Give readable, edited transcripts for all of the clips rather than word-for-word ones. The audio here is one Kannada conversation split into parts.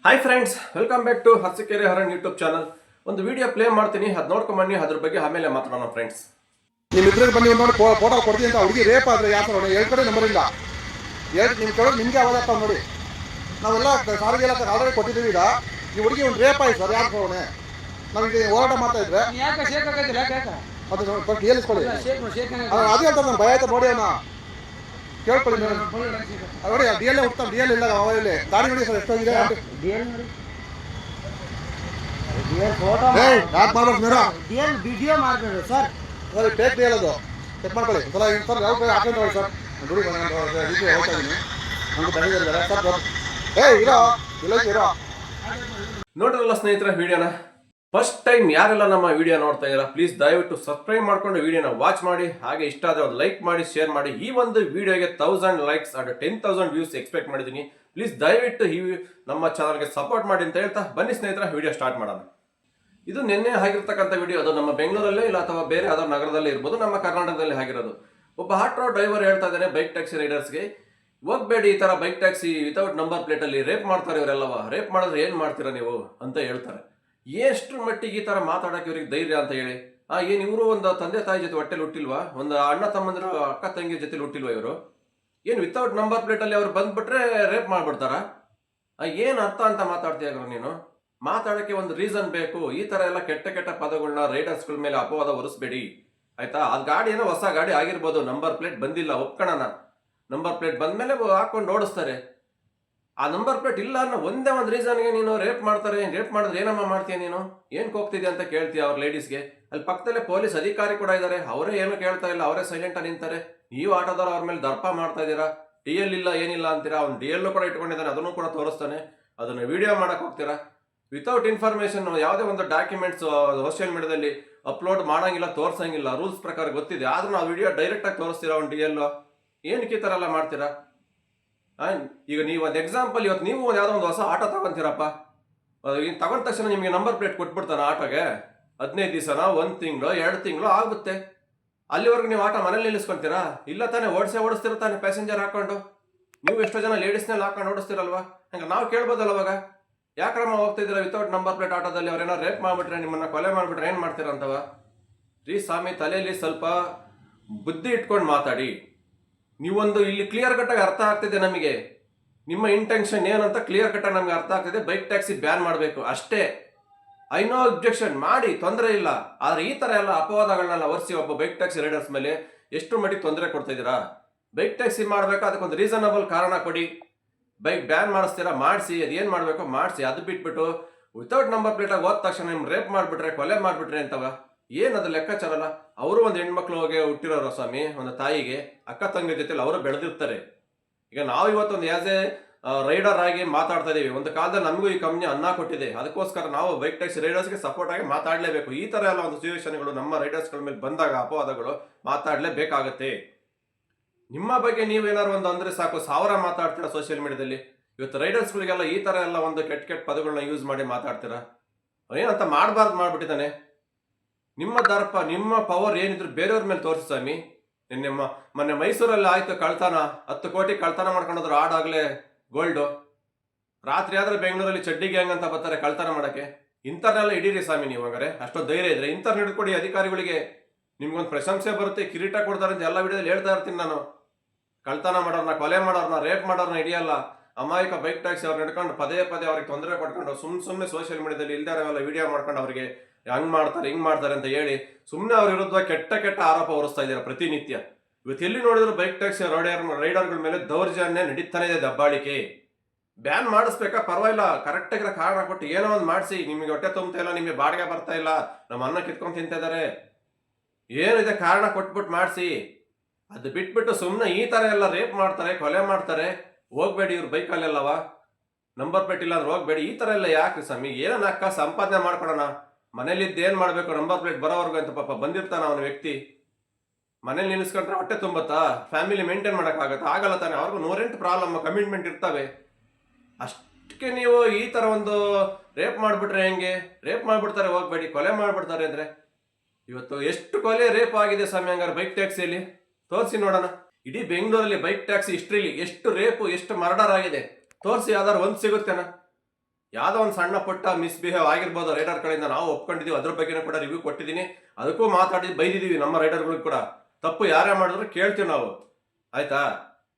Hi friends, welcome back to Harsikere Haran YouTube channel. ಒಂದು ವಿಡಿಯೋ ಪ್ಲೇ ಮಾಡ್ತೀನಿ, ಅದು ನೋಡ್ಕೊಂಡ್ ಬನ್ನಿ. ಅದ್ರ ಬಗ್ಗೆ ಆಮೇಲೆ ಮಾತಾಡೋಣ ಫ್ರೆಂಡ್ಸ್. ನಿಮ್ಮ ಇದ್ರಲ್ಲಿ ಬನ್ನಿ ನೋಡಿ ಫೋಟೋ ಕೊಡ್ತೀನಿ ಅಂತ ಹುಡುಗಿ ರೇಪ್ ಆದ್ರೆ ಯಾಕೆ ನೋಡಿ ಎರಡು ಕಡೆ ನಂಬರ್ ಇಲ್ಲ. ನಿಮ್ ಕಡೆ ನಿಮ್ಗೆ ಆವಾಜ ಆಗ್ತಾವ ನೋಡಿ. ನಾವೆಲ್ಲ ಸಾರಿಗೆ ಇಲಾಖೆ ಆಲ್ರೆಡಿ ಕೊಟ್ಟಿದ್ದೀವಿ. ಈಗ ಈ ಹುಡುಗಿ ಒಂದು ರೇಪ್ ಆಯ್ತು ಸರ್, ಯಾಕೆ ನೋಡೋಣ ನಮಗೆ ಹೋರಾಟ ಮಾಡ್ತಾ ಇದ್ರೆ ಅದು ಕೇಳಿಸ್ಕೊಳ್ಳಿ. ಅದೇ ಹೇಳ್ತಾರೆ ನಮ್ಗೆ ಭಯ ಆಯ್ತು ನೋಡಿ. ಅವನ ಕೇಳ್ಕೊಳ್ಳಿ ನೋಡಿ. ಡಿ ಎಲ್ ಹುಡ್ತಾನೆ, ಡಿ ಎಲ್ ಇಲ್ಲ ಅವಲ್ಲಿ ಗಾಡಿ ನೋಡಿ ಸರ್ ಎಷ್ಟೋಗಿದೆ. ಯಾಕೆ ಮಾಡ್ಬೇಕು ಮೇಡಮ್, ವಿಡಿಯೋ ಮಾಡ್ಬೇಡ್ರಿ sir. Sir take D L ಅದು ಚೆಕ್ ಮಾಡ್ಕೊಳ್ಳಿ ಸಲ. ಸರ್ ಯಾವ ಕೈ ಹಾಕೊಂಡು ನೋಡಿ ಸರ್, ಗುಡಿ ರೀತಿ ಹೋಗ್ತಾ ಇದ್ದೀನಿ. ನಮ್ಗೆ ಬಂದಿದ್ದಾರೆ ಸರ್. ಇರೋ ಇಲ್ಲ ಇರೋ. ನೋಡ್ರಲ್ಲ ಸ್ನೇಹಿತರೆ, ವಿಡಿಯೋನ ಫಸ್ಟ್ ಟೈಮ್ ಯಾರೆಲ್ಲ ನಮ್ಮ ವಿಡಿಯೋ ನೋಡ್ತಾ ಇದ್ದೀರಾ, ಪ್ಲೀಸ್ ದಯವಿಟ್ಟು ಸಬ್ಸ್ಕ್ರೈಬ್ ಮಾಡ್ಕೊಂಡು ವಿಡಿಯೋನ ವಾಚ್ ಮಾಡಿ. ಹಾಗೆ ಇಷ್ಟ ಆದರೆ ಒಂದು ಲೈಕ್ ಮಾಡಿ, ಶೇರ್ ಮಾಡಿ. ಈ ಒಂದು ವಿಡಿಯೋಗೆ 1000 ಲೈಕ್ಸ್ ಅಂಡ್ 10,000 ವ್ಯೂಸ್ ಎಕ್ಸ್ಪೆಕ್ಟ್ ಮಾಡಿದ್ದೀನಿ. ಪ್ಲೀಸ್ ದಯವಿಟ್ಟು ಈ ನಮ್ಮ ಚಾನಲ್ಗೆ ಸಪೋರ್ಟ್ ಮಾಡಿ ಅಂತ ಹೇಳ್ತಾ ಬನ್ನಿ ಸ್ನೇಹಿತರೆ, ವಿಡಿಯೋ ಸ್ಟಾರ್ಟ್ ಮಾಡೋಣ. ಇದು ನಿನ್ನೆ ಆಗಿರ್ತಕ್ಕಂಥ ವಿಡಿಯೋ. ಅದು ನಮ್ಮ ಬೆಂಗಳೂರಲ್ಲೇ ಇಲ್ಲ ಅಥವಾ ಬೇರೆ ಯಾವ್ದಾದ್ರು ನಗರದಲ್ಲೇ ಇರ್ಬೋದು, ನಮ್ಮ ಕರ್ನಾಟಕದಲ್ಲಿ ಆಗಿರೋದು. ಒಬ್ಬ ಆಟೋ ಡ್ರೈವರ್ ಹೇಳ್ತಾ ಇದ್ದಾನೆ ಬೈಕ್ ಟ್ಯಾಕ್ಸಿ ರೈಡರ್ಸ್ಗೆ, ಹೋಗ್ಬೇಡಿ ಈ ತರ bike taxi without number plate ಅಲ್ಲಿ ರೇಪ್ ಮಾಡ್ತಾರೆ ಇವರೆಲ್ಲವ. ರೇಪ್ ಮಾಡಿದ್ರೆ ಏನ್ ಮಾಡ್ತೀರಾ ನೀವು ಅಂತ ಹೇಳ್ತಾರೆ. ಎಷ್ಟು ಮಟ್ಟಿಗೆ ಈ ತರ ಮಾತಾಡಕ್ಕೆ ಇವ್ರಿಗೆ ಧೈರ್ಯ ಅಂತ ಹೇಳಿ. ಏನ್ ಇವರು ಒಂದು ತಂದೆ ತಾಯಿ ಜೊತೆ ಹೊಟ್ಟೆಲಿ ಹುಟ್ಟಿಲ್ವಾ? ಒಂದು ಅಣ್ಣ ತಮ್ಮಂದಿರು ಅಕ್ಕ ತಂಗಿ ಜೊತೆ ಹುಟ್ಟಿಲ್ವಾ ಇವರು? ಏನ್ ವಿತೌಟ್ ನಂಬರ್ ಪ್ಲೇಟ್ ಅಲ್ಲಿ ಅವ್ರು ಬಂದ್ಬಿಟ್ರೆ ರೇಪ್ ಮಾಡ್ಬಿಡ್ತಾರ? ಏನ್ ಅರ್ಥ ಅಂತ ಮಾತಾಡ್ತೀಯಾಗ್ರ ನೀನು? ಮಾತಾಡಕ್ಕೆ ಒಂದು ರೀಸನ್ ಬೇಕು. ಈ ತರ ಎಲ್ಲ ಕೆಟ್ಟ ಕೆಟ್ಟ ಪದಗಳನ್ನ ರೈಡರ್ಸ್ಗಳ ಮೇಲೆ ಅಪವಾದ ಹೊರಿಸ್ಬೇಡಿ ಆಯ್ತಾ. ಆ ಗಾಡಿ ಏನೋ ಹೊಸ ಗಾಡಿ ಆಗಿರ್ಬೋದು, ನಂಬರ್ ಪ್ಲೇಟ್ ಬಂದಿಲ್ಲ ಒಪ್ಕೊಳ್ಳೋಣ. ನಂಬರ್ ಪ್ಲೇಟ್ ಬಂದ್ಮೇಲೆ ಹಾಕೊಂಡು ಓಡಿಸ್ತಾರೆ. ಆ ನಂಬರ್ ಪ್ಲೇಟ್ ಇಲ್ಲ ಅನ್ನೋ ಒಂದೇ ಒಂದು ರೀಸನ್ಗೆ ನೀನು ರೇಪ್ ಮಾಡ್ತಾರೆ. ರೇಪ್ ಮಾಡಿದ್ರೆ ಏನಮ್ಮ ಮಾಡ್ತೀಯ ನೀನು? ಏನ್ ಹೋಗ್ತಿದ್ಯಾ ಅಂತ ಕೇಳ್ತೀಯ ಅವ್ರ ಲೇಡೀಸ್ಗೆ. ಅಲ್ಲಿ ಪಕ್ಕದಲ್ಲೇ ಪೊಲೀಸ್ ಅಧಿಕಾರಿ ಕೂಡ ಇದ್ದಾರೆ, ಅವರೇ ಏನು ಕೇಳ್ತಾ ಇಲ್ಲ, ಅವರೇ ಸೈಲೆಂಟ್ ಆಗಿ ನಿಂತಾರೆ. ನೀವು ಆಟೋದವ್ರು ಅವ್ರ ಮೇಲೆ ದರ್ಪ ಮಾಡ್ತಾ ಇದ್ದೀರಾ. ಡಿ ಎಲ್ ಇಲ್ಲ ಏನಿಲ್ಲ ಅಂತೀರಾ. ಅವ್ನು ಡಿ ಎಲ್ ಕೂಡ ಇಟ್ಕೊಂಡಿದ್ದಾನೆ, ಅದನ್ನು ಕೂಡ ತೋರಿಸ್ತಾನೆ. ಅದನ್ನ ವಿಡಿಯೋ ಮಾಡಕ್ ಹೋಗ್ತೀರಾ. ವಿತೌಟ್ ಇನ್ಫಾರ್ಮೇಶನ್ ಯಾವುದೇ ಒಂದು ಡಾಕ್ಯುಮೆಂಟ್ಸ್ ಸೋಷಿಯಲ್ ಮೀಡಿಯಾದಲ್ಲಿ ಅಪ್ಲೋಡ್ ಮಾಡಂಗಿಲ್ಲ, ತೋರ್ಸಂಗಿಲ್ಲ. ರೂಲ್ಸ್ ಪ್ರಕಾರ ಗೊತ್ತಿದೆ, ಆದ್ರೂ ನಾವು ವಿಡಿಯೋ ಡೈರೆಕ್ಟ್ ಆಗಿ ತೋರಿಸ್ತೀರಾ ಅವ್ನು ಡಿ ಎಲ್. ಏನಕ್ಕೆ ಈ ತರ ಎಲ್ಲ ಮಾಡ್ತೀರಾ? ಈಗ ನೀವು ಒಂದು ಎಕ್ಸಾಂಪಲ್, ಇವತ್ತು ನೀವು ಯಾವುದೋ ಒಂದು ಹೊಸ ಆಟೋ ತಗೊಂತೀರಪ್ಪ, ತಗೊಂಡ ತಕ್ಷಣ ನಿಮಗೆ ನಂಬರ್ ಪ್ಲೇಟ್ ಕೊಟ್ಬಿಡ್ತಾನೆ ಆಟೋಗೆ. 15 ದಿವಸನ, 1 ತಿಂಗಳು, 2 ತಿಂಗಳು ಆಗುತ್ತೆ. ಅಲ್ಲಿವರೆಗೂ ನೀವು ಆಟೋ ಮನೇಲಿ ನಿಲ್ಲಿಸ್ಕೊಂತೀರಾ? ಇಲ್ಲ ತಾನೇ, ಓಡಿಸ್ತಿರೋ ತಾನೆ ಪ್ಯಾಸೆಂಜರ್ ಹಾಕೊಂಡು. ನೀವು ಎಷ್ಟೋ ಜನ ಲೇಡೀಸ್ನಲ್ಲಿ ಹಾಕೊಂಡು ಓಡಿಸ್ತಿರಲ್ವಾ? ಹಂಗೆ ನಾವು ಕೇಳ್ಬೋದಲ್ಲ ಅವಾಗ, ಯಾಕ್ರಮ್ಮ ಹೋಗ್ತಿದ್ದೀರಾ ವಿತೌಟ್ ನಂಬರ್ ಪ್ಲೇಟ್ ಆಟೋದಲ್ಲಿ? ಅವ್ರೇನೋ ರೇಪ್ ಮಾಡ್ಬಿಟ್ರೆ, ನಿಮ್ಮನ್ನ ಕೊಲೆ ಮಾಡ್ಬಿಟ್ರೆ ಏನ್ ಮಾಡ್ತೀರಾ ಅಂತವ? ರೀ ಸ್ವಾಮಿ, ತಲೆಯಲ್ಲಿ ಸ್ವಲ್ಪ ಬುದ್ಧಿ ಇಟ್ಕೊಂಡು ಮಾತಾಡಿ. ನೀವೊಂದು ಇಲ್ಲಿ ಕ್ಲಿಯರ್ ಕಟ್ಟಾಗಿ ಅರ್ಥ ಆಗ್ತಿದೆ ನಮಗೆ, ನಿಮ್ಮ ಇಂಟೆನ್ಷನ್ ಏನಂತ ಕ್ಲಿಯರ್ ಕಟ್ಟಾಗಿ ನಮ್ಗೆ ಅರ್ಥ ಆಗ್ತಿದೆ. ಬೈಕ್ ಟ್ಯಾಕ್ಸಿ ಬ್ಯಾನ್ ಮಾಡಬೇಕು ಅಷ್ಟೇ. ಐ ನೋ ಅಬ್ಜೆಕ್ಷನ್ ಮಾಡಿ, ತೊಂದರೆ ಇಲ್ಲ. ಆದ್ರೆ ಈ ತರ ಎಲ್ಲ ಅಪವಾದಗಳನ್ನೆಲ್ಲ ಒರೆಸಿ ಒಬ್ಬ ಬೈಕ್ ಟ್ಯಾಕ್ಸಿ ರೈಡರ್ಸ್ ಮೇಲೆ ಎಷ್ಟು ಮಟ್ಟಿಗೆ ತೊಂದರೆ ಕೊಡ್ತಾ ಇದ್ದೀರಾ? ಬೈಕ್ ಟ್ಯಾಕ್ಸಿ ಮಾಡ್ಬೇಕಾ, ಅದಕ್ಕೊಂದು ರೀಸನಬಲ್ ಕಾರಣ ಕೊಡಿ. ಬೈಕ್ ಬ್ಯಾನ್ ಮಾಡಿಸ್ತೀರಾ, ಮಾಡಿಸಿ. ಅದೇನು ಮಾಡಬೇಕು ಮಾಡಿಸಿ. ಅದು ಬಿಟ್ಬಿಟ್ಟು ವಿತೌಟ್ ನಂಬರ್ ಪ್ಲೇಟಾಗಿ ಹೋದ ತಕ್ಷಣ ನಿಮ್ಗೆ ರೇಪ್ ಮಾಡಿಬಿಟ್ರೆ, ಕೊಲೆ ಮಾಡಿಬಿಟ್ರೆ ಅಂತವ ಏನದು ಲೆಕ್ಕಾಚಾರಲ್ಲ. ಅವರು ಒಂದು ಹೆಣ್ಮಕ್ಳು ಹೋಗಿ ಹುಟ್ಟಿರೋರು ಸ್ವಾಮಿ, ಒಂದು ತಾಯಿಗೆ ಅಕ್ಕ ತಂಗಿ ಜೊತೆಲಿ ಅವರು ಬೆಳೆದಿರ್ತಾರೆ. ಈಗ ನಾವು ಇವತ್ತೊಂದು ಆಸ್ ಎ ರೈಡರ್ ಆಗಿ ಮಾತಾಡ್ತಾ ಇದೀವಿ. ಒಂದು ಕಾಲದಲ್ಲಿ ನಮಗೂ ಈ ಕಂಪ್ನಿ ಅನ್ನ ಕೊಟ್ಟಿದೆ. ಅದಕ್ಕೋಸ್ಕರ ನಾವು ಬೈಕ್ ಟ್ಯಾಕ್ಸಿ ರೈಡರ್ಸ್ಗೆ ಸಪೋರ್ಟ್ ಆಗಿ ಮಾತಾಡಲೇಬೇಕು. ಈ ತರ ಎಲ್ಲ ಒಂದು ಸಿಚುವೇಶನ್ಗಳು ನಮ್ಮ ರೈಡರ್ಸ್ಗಳ ಮೇಲೆ ಬಂದಾಗ, ಅಪವಾದಗಳು ಮಾತಾಡಲೇಬೇಕಾಗತ್ತೆ. ನಿಮ್ಮ ಬಗ್ಗೆ ನೀವೇನಾದ್ರು ಒಂದು ಅಂದ್ರೆ ಸಾಕು, 1000 ಮಾತಾಡ್ತೀರಾ ಸೋಷಿಯಲ್ ಮೀಡಿಯಾದಲ್ಲಿ. ಇವತ್ತು ರೈಡರ್ಸ್ಗಳಿಗೆಲ್ಲ ಈ ತರ ಎಲ್ಲ ಒಂದು ಕೆಟ್ಟ ಪದಗಳನ್ನ ಯೂಸ್ ಮಾಡಿ ಮಾತಾಡ್ತೀರಾ. ಏನಂತ ಮಾಡಬಾರ್ದು ಮಾಡ್ಬಿಟ್ಟಿದ್ದಾನೆ. ನಿಮ್ಮ ದರ್ಪ, ನಿಮ್ಮ ಪವರ್ ಏನಿದ್ರು ಬೇರೆಯವ್ರ ಮೇಲೆ ತೋರಿಸಿ ಸ್ವಾಮಿ. ನಿಮ್ಮ ಮೊನ್ನೆ ಮೈಸೂರಲ್ಲಿ ಆಯ್ತು ಕಳ್ತನ, 10 ಕೋಟಿ ಕಳ್ತನ ಮಾಡ್ಕೊಂಡೋದ್ರು. ಆಡಾಗ್ಲೇ ಗೋಲ್ಡು. ರಾತ್ರಿ ಆದ್ರೆ ಬೆಂಗಳೂರಲ್ಲಿ ಚಡ್ಡಿ ಗ್ಯಾಂಗ್ ಅಂತ ಬರ್ತಾರೆ ಕಳ್ತನ ಮಾಡಕ್ಕೆ. ಇಂಥರ್ನೆಲ್ಲ ಹಿಡೀರಿ ಸ್ವಾಮಿ ನೀವು. ಹಂಗಾರೆ ಅಷ್ಟೊಂದು ಧೈರ್ಯ ಇದ್ರೆ ಇಂಥರ್ನ ಹಿಡ್ಕೊಡಿ ಅಧಿಕಾರಿಗಳಿಗೆ. ನಿಮ್ಗೊಂದು ಪ್ರಶಂಸೆ ಬರುತ್ತೆ, ಕಿರೀಟ ಕೊಡ್ತಾರೆ ಅಂತ ಎಲ್ಲ ವಿಡಿಯೋದಲ್ಲಿ ಹೇಳ್ತಾ ಇರ್ತೀನಿ ನಾನು. ಕಳ್ತನ ಮಾಡೋರ್ನ, ಕೊಲೆ ಮಾಡೋರ್ನ, ರೇಪ್ ಮಾಡೋರ್ನ ಹಿಡಿಯಲ್ಲ. ಅಮಾಯಕ ಬೈಕ್ ಟ್ಯಾಕ್ಸಿ ಅವ್ರು ನಡ್ಕೊಂಡು ಪದೇ ಅವ್ರಿಗೆ ತೊಂದರೆ ಕೊಡ್ಕೊಂಡು ಸುಮ್ಮನೆ ಸೋಷಿಯಲ್ ಮೀಡಿಯಾದಲ್ಲಿ ಇಲ್ದಾರೆಲ್ಲ ವಿಡಿಯೋ ಮಾಡ್ಕೊಂಡು ಅವ್ರಿಗೆ ಹಂಗ್ ಮಾಡ್ತಾರೆ ಹಿಂಗ್ ಮಾಡ್ತಾರೆ ಅಂತ ಹೇಳಿ ಸುಮ್ಮನೆ ಅವ್ರ ವಿರುದ್ಧ ಕೆಟ್ಟ ಆರೋಪ ಹೊರಿಸ್ತಾ ಇದ್ದಾರೆ ಪ್ರತಿನಿತ್ಯ. ಇವತ್ತು ಎಲ್ಲಿ ನೋಡಿದ್ರು ಬೈಕ್ ಟ್ಯಾಕ್ಸಿ ರೈಡರ್ಗಳ ಮೇಲೆ ದೌರ್ಜನ್ಯ ನಡೀತಾನೆ ಇದೆ, ದಬ್ಬಾಳಿಕೆ. ಬ್ಯಾನ್ ಮಾಡಿಸ್ಬೇಕಾ? ಪರವಾಗಿಲ್ಲ, ಕರೆಕ್ಟ್ ಆಗಿರೋ ಕಾರಣ ಕೊಟ್ಟು ಏನೋ ಒಂದು ಮಾಡಿಸಿ. ನಿಮಗೆ ಹೊಟ್ಟೆ ತುಂಬ್ತಾ ಇಲ್ಲ, ನಿಮಗೆ ಬಾಡಿಗೆ ಬರ್ತಾ ಇಲ್ಲ, ನಮ್ಮ ಅನ್ನ ಕಿತ್ಕೊಂಡು ತಿಂತಾ ಇದ್ದಾರೆ, ಏನಿದೆ ಕಾರಣ ಕೊಟ್ಬಿಟ್ಟು ಮಾಡಿಸಿ. ಅದು ಬಿಟ್ಬಿಟ್ಟು ಸುಮ್ಮನೆ ಈ ತರ ಎಲ್ಲ ರೇಪ್ ಮಾಡ್ತಾರೆ, ಕೊಲೆ ಮಾಡ್ತಾರೆ. ಹೋಗ್ಬೇಡಿ ಇವ್ರ ಬೈಕಲ್ಲೆಲ್ಲವ, ನಂಬರ್ ಪ್ಲೇಟ್ ಇಲ್ಲ ಅಂದ್ರೆ ಹೋಗ್ಬೇಡಿ. ಈ ತರ ಎಲ್ಲ ಯಾಕೆ ಸ್ವಾಮಿ? ಏನನ್ನ ಅಕ್ಕ ಸಂಪಾದನೆ ಮಾಡ್ಕೊಳೋಣ. ಮನೇಲಿದ್ದು ಏನ್ ಮಾಡ್ಬೇಕು, ನಂಬರ್ ಪ್ಲೇಟ್ ಬರೋವರೆಗೂ ಅಂತ ಪಾಪ ಬಂದಿರ್ತಾನ ಅವನ ವ್ಯಕ್ತಿ. ಮನೇಲಿ ನಿಲ್ಲಿಸ್ಕೊಂಡ್ರೆ ಹೊಟ್ಟೆ ತುಂಬತ್ತಾ? ಫ್ಯಾಮಿಲಿ ಮೇಂಟೈನ್ ಮಾಡೋಕ್ಕಾಗತ್ತಾ? ಆಗಲ್ಲ ತಾನೆ. ಅವ್ರಿಗೂ 108 ಪ್ರಾಬ್ಲಮ್, ಕಮಿಟ್ಮೆಂಟ್ ಇರ್ತವೆ. ಅಷ್ಟಕ್ಕೆ ನೀವು ಈ ತರ ಒಂದು ರೇಪ್ ಮಾಡ್ಬಿಟ್ರೆ ಹೆಂಗೆ? ರೇಪ್ ಮಾಡ್ಬಿಡ್ತಾರೆ, ಹೋಗ್ಬೇಡಿ. ಕೊಲೆ ಮಾಡ್ಬಿಡ್ತಾರೆ ಅಂದ್ರೆ ಇವತ್ತು ಎಷ್ಟು ಕೊಲೆ ರೇಪ್ ಆಗಿದೆ ಸ್ವಾಮಿ ಹಂಗಾರೆ ಬೈಕ್ ಟ್ಯಾಕ್ಸಿಯಲ್ಲಿ? ತೋರಿಸಿ ನೋಡೋಣ. ಇಡೀ ಬೆಂಗಳೂರಲ್ಲಿ ಬೈಕ್ ಟ್ಯಾಕ್ಸಿ ಹಿಸ್ಟ್ರಿಲಿ ಎಷ್ಟು ರೇಪು, ಎಷ್ಟು ಮರ್ಡರ್ ಆಗಿದೆ ತೋರಿಸಿ. ಯಾವ್ದಾರು ಒಂದು ಸಿಗುತ್ತೇನಾ? ಯಾವುದೋ ಒಂದು ಸಣ್ಣ ಪುಟ್ಟ ಮಿಸ್ಬಿಹೇವ್ ಆಗಿರ್ಬೋದು ರೈಡರ್ ಕಡೆಯಿಂದ, ನಾವು ಒಪ್ಕೊಂಡಿದೀವಿ, ಅದ್ರ ಬಗ್ಗೆನೂ ಕೂಡ ರಿವ್ಯೂ ಕೊಟ್ಟಿದ್ದೀನಿ, ಅದಕ್ಕೂ ಮಾತಾಡಿ ಬೈದಿದ್ದೀವಿ ನಮ್ಮ ರೈಡರ್ಗಳಿಗೆ ಕೂಡ. ತಪ್ಪು ಯಾರೇ ಮಾಡಿದ್ರು ಕೇಳ್ತೀವಿ ನಾವು, ಆಯ್ತಾ?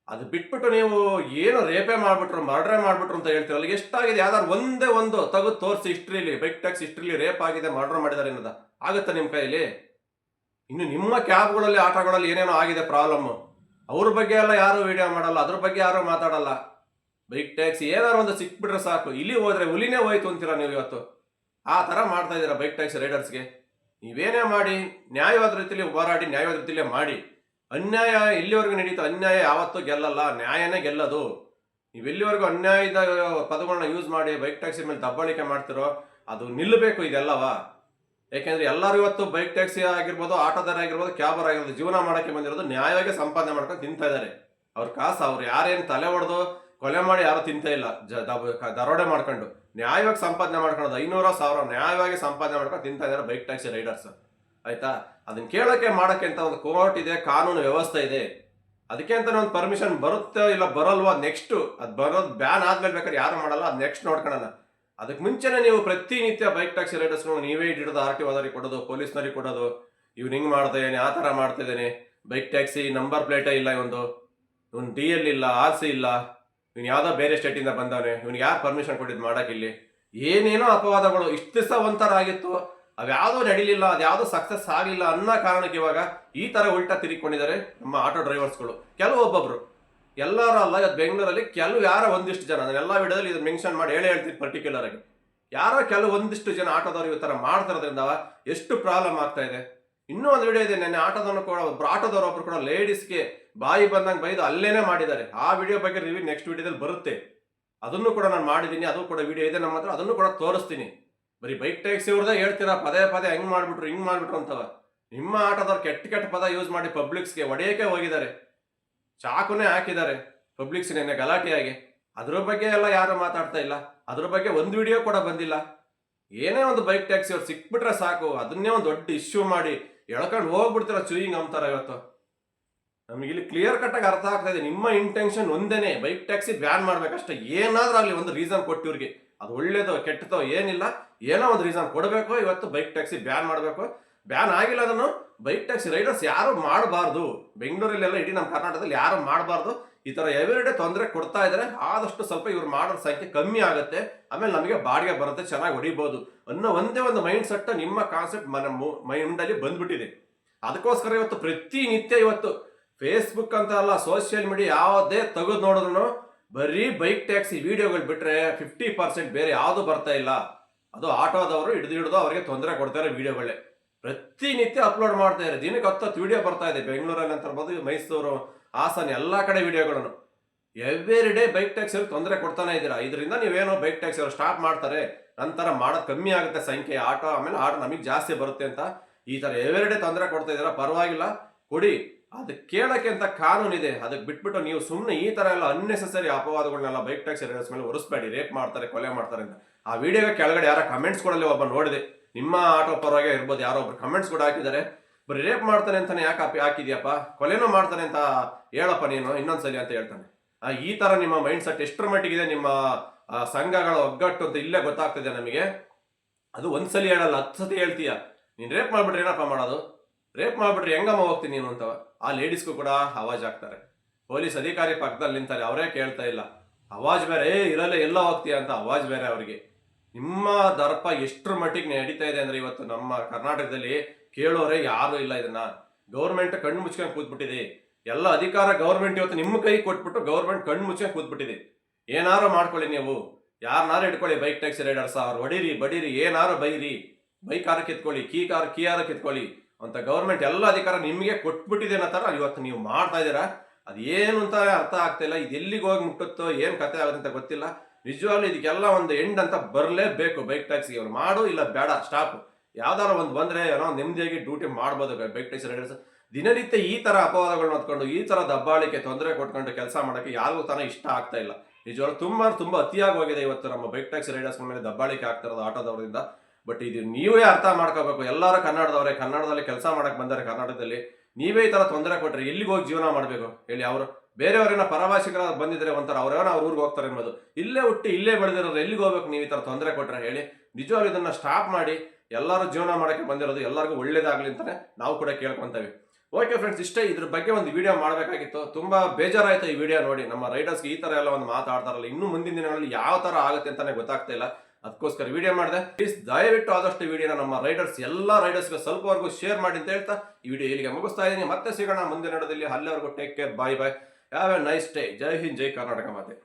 ಅದು ಬಿಟ್ಬಿಟ್ಟು ನೀವು ಏನು ರೇಪೇ ಮಾಡ್ಬಿಟ್ರು, ಮರ್ಡ್ರೇ ಮಾಡ್ಬಿಟ್ರು ಅಂತ ಹೇಳ್ತೀರಲ್ಲ, ಎಷ್ಟಾಗಿದೆ? ಯಾವ್ದಾದ್ರು ಒಂದೇ ಒಂದು ತೆಗೆದು ತೋರಿಸಿ ಹಿಸ್ಟ್ರಿಲಿ, ಬೈಕ್ ಟ್ಯಾಕ್ಸ್ ಹಿಸ್ಟ್ರಿಲಿ ರೇಪ್ ಆಗಿದೆ, ಮರ್ಡರ್ ಮಾಡಿದ್ದಾರೆ ಅನ್ನೋದ ಆಗುತ್ತಾ ನಿಮ್ಮ ಕೈಲಿ? ಇನ್ನು ನಿಮ್ಮ ಕ್ಯಾಬ್ಗಳಲ್ಲಿ, ಆಟೋಗಳಲ್ಲಿ ಏನೇನೋ ಆಗಿದೆ ಪ್ರಾಬ್ಲಮ್, ಅವ್ರ ಬಗ್ಗೆ ಎಲ್ಲ ಯಾರು ವಿಡಿಯೋ ಮಾಡಲ್ಲ, ಅದ್ರ ಬಗ್ಗೆ ಯಾರು ಮಾತಾಡಲ್ಲ. ಬೈಕ್ ಟ್ಯಾಕ್ಸಿ ಏನಾದ್ರು ಒಂದು ಸಿಕ್ಬಿಟ್ರೆ ಸಾಕು, ಇಲ್ಲಿ ಹೋದ್ರೆ ಹುಲಿನೇ ಹೋಯ್ತು ಅಂತೀರಾ ನೀವು ಇವತ್ತು. ಆ ಥರ ಮಾಡ್ತಾ ಇದ್ದೀರಾ ಬೈಕ್ ಟ್ಯಾಕ್ಸಿ ರೈಡರ್ಸ್ಗೆ. ನೀವೇನೇ ಮಾಡಿ ನ್ಯಾಯವಾದ ರೀತಿಯಲ್ಲಿ ಹೋರಾಡಿ, ನ್ಯಾಯವಾದ ರೀತಿಯಲ್ಲೇ ಮಾಡಿ. ಅನ್ಯಾಯ ಎಲ್ಲಿವರೆಗೂ ನಡೀತೋ, ಅನ್ಯಾಯ ಯಾವತ್ತೂ ಗೆಲ್ಲಲ್ಲ, ನ್ಯಾಯನೇ ಗೆಲ್ಲದು. ನೀವು ಎಲ್ಲಿವರೆಗೂ ಅನ್ಯಾಯದ ಪದಗಳನ್ನ ಯೂಸ್ ಮಾಡಿ ಬೈಕ್ ಟ್ಯಾಕ್ಸಿ ಮೇಲೆ ದಬ್ಬಾಳಿಕೆ ಮಾಡ್ತಿರೋ, ಅದು ನಿಲ್ಲಬೇಕು ಇದೆಲ್ಲವ. ಯಾಕೆಂದ್ರೆ ಎಲ್ಲರೂ ಇವತ್ತು ಬೈಕ್ ಟ್ಯಾಕ್ಸಿ ಆಗಿರ್ಬೋದು, ಆಟೋದಾರ ಆಗಿರ್ಬೋದು, ಕ್ಯಾಬರ್ ಆಗಿರ್ಬೋದು, ಜೀವನ ಮಾಡೋಕ್ಕೆ ಬಂದಿರೋದು ನ್ಯಾಯವಾಗಿ ಸಂಪಾದನೆ ಮಾಡ್ಕೊಂಡು ತಿಂತಾ ಇದ್ದಾರೆ. ಅವ್ರ ಕಾಸು ಅವ್ರು ಯಾರೇನು ತಲೆ ಹೊಡೆದು ಕೊಲೆ ಮಾಡಿ ಯಾರು ತಿಂತಾ ಇಲ್ಲ, ದರೋಡೆ ಮಾಡ್ಕೊಂಡು ನ್ಯಾಯವಾಗಿ ಸಂಪಾದನೆ ಮಾಡ್ಕೊಳ್ಳೋದು, 500,000 ನ್ಯಾಯವಾಗಿ ಸಂಪಾದನೆ ಮಾಡ್ಕೊಂಡು ತಿಂತಾ ಇದ್ದಾರೆ ಬೈಕ್ ಟ್ಯಾಕ್ಸಿ ರೈಡರ್ಸ್, ಆಯ್ತಾ? ಅದನ್ನ ಕೇಳೋಕೆ ಮಾಡೋಕ್ಕೆ ಅಂತ ಒಂದು ಕೋರ್ಟ್ ಇದೆ, ಕಾನೂನು ವ್ಯವಸ್ಥೆ ಇದೆ. ಅದಕ್ಕೆ ಅಂತಾನೆ ಒಂದು ಪರ್ಮಿಷನ್ ಬರುತ್ತೋ ಇಲ್ಲ ಬರಲ್ವೋ, ನೆಕ್ಸ್ಟ್ ಅದು ಬರೋದು ಬ್ಯಾನ್ ಆದ್ಮೇಲೆ ಬೇಕಾದ್ರೆ ಯಾರು ಮಾಡಲ್ಲ, ಅದು ನೆಕ್ಸ್ಟ್ ನೋಡ್ಕೊಳ್ಳೋಣ. ಅದಕ್ಕೆ ಮುಂಚೆನೇ ನೀವು ಪ್ರತಿನಿತ್ಯ ಬೈಕ್ ಟ್ಯಾಕ್ಸಿ ರೈಡರ್ಸ್ಗಳು ನೀವೇ ಹಿಡಿದು RTO ಅವರಿಗೆ ಕೊಡೋದು, ಪೊಲೀಸ್ನವ್ರಿಗೆ ಕೊಡೋದು, ಇವ್ನು ಹಿಂಗೆ ಮಾಡ್ತಾ ಇದ್ದಾನೆ, ಆ ಥರ ಮಾಡ್ತಾ ಇದ್ದಾನೆ, ಬೈಕ್ ಟ್ಯಾಕ್ಸಿ ನಂಬರ್ ಪ್ಲೇಟೇ ಇಲ್ಲ, ಇವನು DL ಇಲ್ಲ, RC ಇಲ್ಲ, ಇವ್ನು ಯಾವುದೋ ಬೇರೆ ಸ್ಟೇಟಿಂದ ಬಂದವನೆ, ಇವ್ನಿಗೆ ಯಾರು ಪರ್ಮಿಷನ್ ಕೊಟ್ಟಿದ್ದು ಮಾಡೋಕ್ಕಿಲ್ಲಿ? ಏನೇನೋ ಅಪವಾದಗಳು ಇಷ್ಟು ದಿವಸ ಒಂಥರ ಆಗಿತ್ತು, ಅವ್ಯಾವುದೋ ನಡೀಲಿಲ್ಲ, ಅದ್ಯಾವುದೋ ಸಕ್ಸಸ್ ಆಗಲಿಲ್ಲ ಅನ್ನೋ ಕಾರಣಕ್ಕೆ ಇವಾಗ ಈ ಥರ ಉಲ್ಟಾ ತಿರುಗಿಕೊಂಡಿದ್ದಾರೆ ನಮ್ಮ ಆಟೋ ಡ್ರೈವರ್ಸ್ಗಳು. ಒಬ್ಬೊಬ್ರು, ಎಲ್ಲರೂ ಅಲ್ಲ, ಇವತ್ತು ಬೆಂಗಳೂರಲ್ಲಿ ಯಾರೋ ಒಂದಿಷ್ಟು ಜನ, ಅದನ್ನೆಲ್ಲ ವಿಡಿಯೋದಲ್ಲಿ ಇದು ಮೆನ್ಷನ್ ಮಾಡಿ ಹೇಳ್ತೀನಿ ಪರ್ಟಿಕ್ಯುಲರ್ ಆಗಿ, ಯಾರೋ ಒಂದಿಷ್ಟು ಜನ ಆಟೋದವ್ರು ಈ ಥರ ಮಾಡ್ತಿರೋದ್ರಿಂದ ಎಷ್ಟು ಪ್ರಾಬ್ಲಮ್ ಆಗ್ತಾ ಇದೆ. ಇನ್ನೂ ಒಂದು ವಿಡಿಯೋ ಇದೆ, ನೆನ್ನೆ ಆಟೋದವ್ರು ಕೂಡ ಒಬ್ರು ಕೂಡ ಲೇಡೀಸ್ಗೆ ಬಾಯಿ ಬಂದಂಗೆ ಬೈದು ಅಲ್ಲೇನೆ ಮಾಡಿದ್ದಾರೆ. ಆ ವಿಡಿಯೋ ಬಗ್ಗೆ ರಿವ್ಯೂ ನೆಕ್ಸ್ಟ್ ವಿಡಿಯೋದಲ್ಲಿ ಬರುತ್ತೆ, ಅದನ್ನು ಕೂಡ ನಾನು ಮಾಡಿದ್ದೀನಿ, ಅದು ಕೂಡ ವಿಡಿಯೋ ಇದೆ ನಮ್ಮ ಹತ್ರ, ಅದನ್ನು ಕೂಡ ತೋರಿಸ್ತೀನಿ. ಬರೀ ಬೈಕ್ ಟ್ಯಾಕ್ಸಿ ಅವ್ರದೇ ಹೇಳ್ತೀರಾ ಪದೇ ಹಿಂಗ್ ಮಾಡ್ಬಿಟ್ರು ಅಂತವ. ನಿಮ್ಮ ಆಟೋದವ್ರು ಕೆಟ್ಟ ಪದ ಯೂಸ್ ಮಾಡಿ ಪಬ್ಲಿಕ್ಸ್ಗೆ ಹೊಡೆಯಕ್ಕೆ ಹೋಗಿದ್ದಾರೆ, ಚಾಕುನೇ ಹಾಕಿದ್ದಾರೆ ಪಬ್ಲಿಕ್ಸ್ ನೆನ್ನೆ ಗಲಾಟೆಯಾಗಿ. ಅದ್ರ ಬಗ್ಗೆ ಎಲ್ಲ ಯಾರು ಮಾತಾಡ್ತಾ ಇಲ್ಲ, ಅದ್ರ ಬಗ್ಗೆ ಒಂದು ವಿಡಿಯೋ ಕೂಡ ಬಂದಿಲ್ಲ. ಏನೇ ಒಂದು ಬೈಕ್ ಟ್ಯಾಕ್ಸಿ ಅವ್ರು ಸಿಕ್ಬಿಟ್ರೆ ಸಾಕು, ಅದನ್ನೇ ಒಂದು ದೊಡ್ಡ ಇಶ್ಯೂ ಮಾಡಿ ಎಳ್ಕೊಂಡು ಹೋಗ್ಬಿಡ್ತೀರ ಚೂಯಿಂಗ್ ಅಂತಾರ. ಇವತ್ತು ನಮಗೆ ಇಲ್ಲಿ ಕ್ಲಿಯರ್ ಕಟ್ಟಾಗಿ ಅರ್ಥ ಆಗ್ತಾ ಇದೆ, ನಿಮ್ಮ ಇಂಟೆನ್ಷನ್ ಒಂದೇನೆ, ಬೈಕ್ ಟ್ಯಾಕ್ಸಿ ಬ್ಯಾನ್ ಮಾಡ್ಬೇಕಷ್ಟೇ. ಏನಾದ್ರೂ ಆಗಲಿ ಒಂದು ರೀಸನ್ ಕೊಟ್ಟಿವ್ರಿಗೆ, ಅದು ಒಳ್ಳೇದೋ ಕೆಟ್ಟದೋ ಏನಿಲ್ಲ, ಏನೋ ಒಂದು ರೀಸನ್ ಕೊಡಬೇಕು. ಇವತ್ತು ಬೈಕ್ ಟ್ಯಾಕ್ಸಿ ಬ್ಯಾನ್ ಮಾಡಬೇಕು. ಬ್ಯಾನ್ ಆಗಿಲ್ಲ ಅದನ್ನು ಬೈಕ್ ಟ್ಯಾಕ್ಸಿ ರೈಡರ್ಸ್ ಯಾರು ಮಾಡಬಾರ್ದು, ಬೆಂಗಳೂರಲ್ಲೆಲ್ಲ ಇಡೀ ನಮ್ಮ ಕರ್ನಾಟಕದಲ್ಲಿ ಯಾರು ಮಾಡಬಾರ್ದು. ಈ ಥರ ಎವ್ರಿಡೇ ತೊಂದರೆ ಕೊಡ್ತಾ ಇದ್ದಾರೆ, ಆದಷ್ಟು ಸ್ವಲ್ಪ ಇವ್ರು ಮಾಡೋರ ಸಂಖ್ಯೆ ಕಮ್ಮಿ ಆಗುತ್ತೆ, ಆಮೇಲೆ ನಮಗೆ ಬಾಡಿಗೆ ಬರುತ್ತೆ, ಚೆನ್ನಾಗಿ ಹೊಡಿಬೋದು ಅನ್ನೋ ಒಂದೇ ಒಂದು ಮೈಂಡ್ ಸೆಟ್ ನಿಮ್ಮ ಕಾನ್ಸೆಪ್ಟ್ ಮೈಂಡಲ್ಲಿ ಬಂದ್ಬಿಟ್ಟಿದೆ. ಅದಕ್ಕೋಸ್ಕರ ಇವತ್ತು ಪ್ರತಿನಿತ್ಯ ಇವತ್ತು ಫೇಸ್ಬುಕ್ ಅಂತ ಅಲ್ಲ, ಸೋಷಿಯಲ್ ಮೀಡಿಯಾ ಯಾವುದೇ ತೆಗೆದು ನೋಡಿದ್ರು ಬರೀ ಬೈಕ್ ಟ್ಯಾಕ್ಸಿ ವಿಡಿಯೋಗಳು ಬಿಟ್ರೆ 50% ಬೇರೆ ಯಾವುದು ಬರ್ತಾ ಇಲ್ಲ. ಅದು ಆಟೋದವರು ಹಿಡಿದು ಅವರಿಗೆ ತೊಂದರೆ ಕೊಡ್ತಾರೆ ವಿಡಿಯೋಗಳೇ. ಪ್ರತಿನಿತ್ಯ ಅಪ್ಲೋಡ್ ಮಾಡ್ತಾ ಇದ್ದಾರೆ, ದಿನಕ್ಕೆ 10 ವಿಡಿಯೋ ಬರ್ತಾ ಇದೆ. ಬೆಂಗಳೂರಲ್ಲಿ ಅಂತ ಇರ್ಬೋದು, ಮೈಸೂರು, ಹಾಸನ, ಎಲ್ಲ ಕಡೆ ವಿಡಿಯೋಗಳನ್ನು ಎವ್ರಿ ಡೇ ಬೈಕ್ ಟ್ಯಾಕ್ಸಿ ತೊಂದರೆ ಕೊಡ್ತಾನೆ ಇದ್ದೀರಾ. ಇದರಿಂದ ನೀವೇನೋ ಬೈಕ್ ಟ್ಯಾಕ್ಸಿ ಅವರು ಸ್ಟಾಪ್ ಮಾಡ್ತಾರೆ, ನಂತರ ಮಾಡೋದು ಕಮ್ಮಿ ಆಗುತ್ತೆ ಸಂಖ್ಯೆ ಆಟೋ, ಆಮೇಲೆ ಆಟೋ ನಮಗೆ ಜಾಸ್ತಿ ಬರುತ್ತೆ ಅಂತ ಈ ಥರ ಎವ್ರಿ ಡೇ ತೊಂದರೆ ಕೊಡ್ತಾ ಇದ್ದೀರಾ. ಪರವಾಗಿಲ್ಲ ಕೊಡಿ, ಅದು ಕೇಳಕ್ಕೆ ಅಂತ ಕಾನೂನಿದೆ. ಅದಕ್ಕೆ ಬಿಟ್ಬಿಟ್ಟು ನೀವು ಸುಮ್ಮನೆ ಈ ಥರ ಎಲ್ಲ ಅನ್ನೆಸೆಸರಿ ಅಪವಾದಗಳನ್ನೆಲ್ಲ ಬೈಕ್ ಟ್ಯಾಕ್ಸಿ ರೈಡರ್ಸ್ ಮೇಲೆ ಹೊರಿಸ್ಬೇಡಿ. ರೇಪ್ ಮಾಡ್ತಾರೆ, ಕೊಲೆ ಮಾಡ್ತಾರೆ ಅಂತ. ಆ ವಿಡಿಯೋಗೆ ಕೆಳಗಡೆ ಯಾರೋ ಕಮೆಂಟ್ಸ್ ಕೊಡಲಿ ಒಬ್ಬ ನೋಡಿದೆ, ನಿಮ್ಮ ಆಟೋ ಪರವಾಗಿ ಇರ್ಬೋದು, ಯಾರೋ ಒಬ್ರು ಕಮೆಂಟ್ಸ್ ಕೂಡ ಹಾಕಿದ್ದಾರೆ. ಬರೀ ರೇಪ್ ಮಾಡ್ತಾನೆ ಅಂತಾನೆ ಯಾಕೆ ಹಾಕಿದ್ಯಪ್ಪ, ಕೊಲೆನೂ ಮಾಡ್ತಾನೆ ಅಂತ ಹೇಳಪ್ಪ ನೀನು ಇನ್ನೊಂದ್ಸಲಿ ಅಂತ ಹೇಳ್ತಾನೆ. ಈ ಥರ ನಿಮ್ಮ ಮೈಂಡ್ ಸೆಟ್ ಎಷ್ಟರ ಮಟ್ಟಿಗಿದೆ, ನಿಮ್ಮ ಸಂಘಗಳ ಒಗ್ಗಟ್ಟು ಅಂತ ಇಲ್ಲೇ ಗೊತ್ತಾಗ್ತಿದೆ ನಮಗೆ. ಅದು ಒಂದ್ಸಲಿ ಹೇಳಲ್ಲ, 10 ಸತಿ ಹೇಳ್ತೀಯ. ನೀನು ರೇಪ್ ಮಾಡ್ಬಿಟ್ರೆ ಏನಪ್ಪ ಮಾಡೋದು, ರೇಪ್ ಮಾಡ್ಬಿಟ್ರೆ ಹೆಂಗಮ್ಮ ಹೋಗ್ತೀನಿ ನೀನು ಅಂತವ. ಆ ಲೇಡೀಸ್ಗೂ ಕೂಡ ಅವಾಜ್ ಆಗ್ತಾರೆ, ಪೊಲೀಸ್ ಅಧಿಕಾರಿ ಪಕ್ಕದಲ್ಲಿ ನಿಂತಾರೆ, ಅವರೇ ಕೇಳ್ತಾ ಇಲ್ಲ. ಅವಾಜ್ ಬೇರೆ, ಇರಲ್ಲ ಎಲ್ಲ ಹೋಗ್ತೀಯ ಅಂತ ಅವಾಜ್ ಬೇರೆ ಅವರಿಗೆ. ನಿಮ್ಮ ದರ್ಪ ಎಷ್ಟರ ಮಟ್ಟಿಗೆ ನಡೀತಾ ಇದೆ ಅಂದ್ರೆ ಇವತ್ತು ನಮ್ಮ ಕರ್ನಾಟಕದಲ್ಲಿ ಕೇಳೋರೆ ಯಾರು ಇಲ್ಲ. ಇದನ್ನ ಗೌರ್ಮೆಂಟ್ ಕಣ್ಣು ಮುಚ್ಕೊಂಡು ಕೂತ್ಬಿಟ್ಟಿದೆ. ಎಲ್ಲ ಅಧಿಕಾರ ಗೌರ್ಮೆಂಟ್ ಇವತ್ತು ನಿಮ್ಮ ಕೈ ಕೊಟ್ಬಿಟ್ಟು ಗೌರ್ಮೆಂಟ್ ಕಣ್ಣು ಮುಚ್ಕೊಂಡು ಕೂತ್ಬಿಟ್ಟಿದೆ. ಏನಾರು ಮಾಡ್ಕೊಳ್ಳಿ, ನೀವು ಯಾರನ್ನಾರು ಇಟ್ಕೊಳ್ಳಿ, ಬೈಕ್ ಟ್ಯಾಕ್ಸಿ ರೈಡರ್ಸ್ ಅವ್ರು ಹೊಡೀರಿ ಬಡೀರಿ, ಏನಾರು ಬೈರಿ, ಬೈಕ್ ಯಾರು ಕಿತ್ಕೊಳ್ಳಿ, ಕೀ ಯಾರು ಕಿತ್ಕೊಳ್ಳಿ ಅಂತ ಗೌರ್ಮೆಂಟ್ ಎಲ್ಲ ಅಧಿಕಾರ ನಿಮಗೆ ಕೊಟ್ಬಿಟ್ಟಿದೆ ಅನ್ನೋ ಥರ ಇವತ್ತು ನೀವು ಮಾಡ್ತಾ ಇದ್ದೀರಾ. ಅದು ಏನು ಅಂತ ಅರ್ಥ ಆಗ್ತಾ ಇಲ್ಲ. ಇದು ಎಲ್ಲಿಗೆ ಹೋಗಿ ಮುಟ್ಟುತ್ತೋ, ಏನು ಕತೆ ಆಗುತ್ತೆ ಅಂತ ಗೊತ್ತಿಲ್ಲ. ನಿಜವಾಗ್ಲೂ ಇದಕ್ಕೆಲ್ಲ ಒಂದು ಎಂಡ್ ಅಂತ ಬರಲೇಬೇಕು. ಬೈಕ್ ಟ್ಯಾಕ್ಸಿಗೆ ಅವ್ರು ಮಾಡು, ಇಲ್ಲ ಬೇಡ ಸ್ಟಾಪ್. ಯಾವ್ದಾರು ಒಂದು ಬಂದರೆ ಏನೋ ನೆಮ್ಮದಿಯಾಗಿ ಡ್ಯೂಟಿ ಮಾಡ್ಬೋದು ಬೈಕ್ ಟ್ಯಾಕ್ಸಿ ರೈಡರ್ಸ್. ದಿನನಿತ್ಯ ಈ ಥರ ಅಪವಾದಗಳನ್ನ ಹೊತ್ಕೊಂಡು, ಈ ಥರ ದಬ್ಬಾಳಿಕೆ ತೊಂದರೆ ಕೊಟ್ಕೊಂಡು ಕೆಲಸ ಮಾಡೋಕ್ಕೆ ಯಾರಿಗೂ ತಾನೇ ಇಷ್ಟ ಆಗ್ತಾ ಇಲ್ಲ. ನಿಜವಾಗ್ಲೂ ತುಂಬ ಅತಿಯಾಗಿ ಹೋಗಿದೆ ಇವತ್ತು ನಮ್ಮ ಬೈಕ್ ಟ್ಯಾಕ್ಸಿ ರೈಡರ್ಸ್ ಮೇಲೆ ದಬ್ಬಾಳಿಕೆ ಆಗ್ತಿರೋದು ಆಟೋದವರಿಂದ. ಬಟ್ ಇದು ನೀವೇ ಅರ್ಥ ಮಾಡ್ಕೋಬೇಕು. ಎಲ್ಲರೂ ಕನ್ನಡದಲ್ಲಿ ಕೆಲಸ ಮಾಡಕ್ಕೆ ಬಂದರೆ ಕರ್ನಾಟಕದಲ್ಲಿ ನೀವೇ ಈ ಥರ ತೊಂದರೆ ಕೊಟ್ಟರೆ ಎಲ್ಲಿಗೆ ಹೋಗಿ ಜೀವನ ಮಾಡಬೇಕು ಹೇಳಿ? ಅವರು ಬೇರೆಯವರೇನ ಪರಭಾಷಿಕರ ಬಂದಿದ್ರೆ ಒಂಥರ ಅವ್ರೇನೋ ಅವ್ರ ಊರಿಗೆ ಹೋಗ್ತಾರೆ ಅನ್ನೋದು. ಇಲ್ಲೇ ಹುಟ್ಟಿ ಇಲ್ಲೇ ಬೆಳೆದಿರೋರು ಎಲ್ಲಿಗೆ ಹೋಗ್ಬೇಕು ನೀವು ಈ ತರ ತೊಂದರೆ ಕೊಟ್ರೆ ಹೇಳಿ? ನಿಜವಾಗ್ಲೂ ಇದನ್ನ ಸ್ಟಾಪ್ ಮಾಡಿ. ಎಲ್ಲರೂ ಜೀವನ ಮಾಡಕ್ಕೆ ಬಂದಿರೋದು, ಎಲ್ಲರಿಗೂ ಒಳ್ಳೇದಾಗ್ಲಿ ಅಂತಾನೆ ನಾವು ಕೂಡ ಕೇಳ್ಕೊಂತೀವಿ. ಓಕೆ ಫ್ರೆಂಡ್ಸ್, ಇಷ್ಟೇ. ಇದ್ರ ಬಗ್ಗೆ ಒಂದು ವಿಡಿಯೋ ಮಾಡಬೇಕಾಗಿತ್ತು. ತುಂಬಾ ಬೇಜಾರಾಯ್ತು ಈ ವಿಡಿಯೋ ನೋಡಿ. ನಮ್ಮ ರೈಡರ್ಸ್ಗೆ ಈ ತರ ಎಲ್ಲ ಒಂದು ಮಾತಾಡ್ತಾರಲ್ಲ, ಇನ್ನು ಮುಂದಿನ ದಿನಗಳಲ್ಲಿ ಯಾವ ತರ ಆಗುತ್ತೆ ಅಂತಾನೆ ಗೊತ್ತಾಗ್ತಾ ಇಲ್ಲ. ಅದಕ್ಕೋಸ್ಕರ ವಿಡಿಯೋ ಮಾಡಿದೆ. ಪ್ಲೀಸ್ ದಯವಿಟ್ಟು ಆದಷ್ಟು ವಿಡಿಯೋನ ನಮ್ಮ ರೈಡರ್ಸ್ ಎಲ್ಲ ರೈಡರ್ಸ್ಗೆ ಸ್ವಲ್ಪವರೆಗೂ ಶೇರ್ ಮಾಡಿ ಅಂತ ಹೇಳ್ತಾ ಈ ವಿಡಿಯೋ ಇಲ್ಲಿಗೆ ಮುಗಿಸ್ತಾ ಇದ್ದೀನಿ. ಮತ್ತೆ ಸಿಗೋಣ ಮುಂದಿನ ನಡೆದಲ್ಲಿ. ಅಲ್ಲಿವರೆಗೂ take care, bye bye, have a nice day. ಜೈ ಹಿಂದ್, ಜೈ ಕರ್ನಾಟಕ ಮಾತೆ.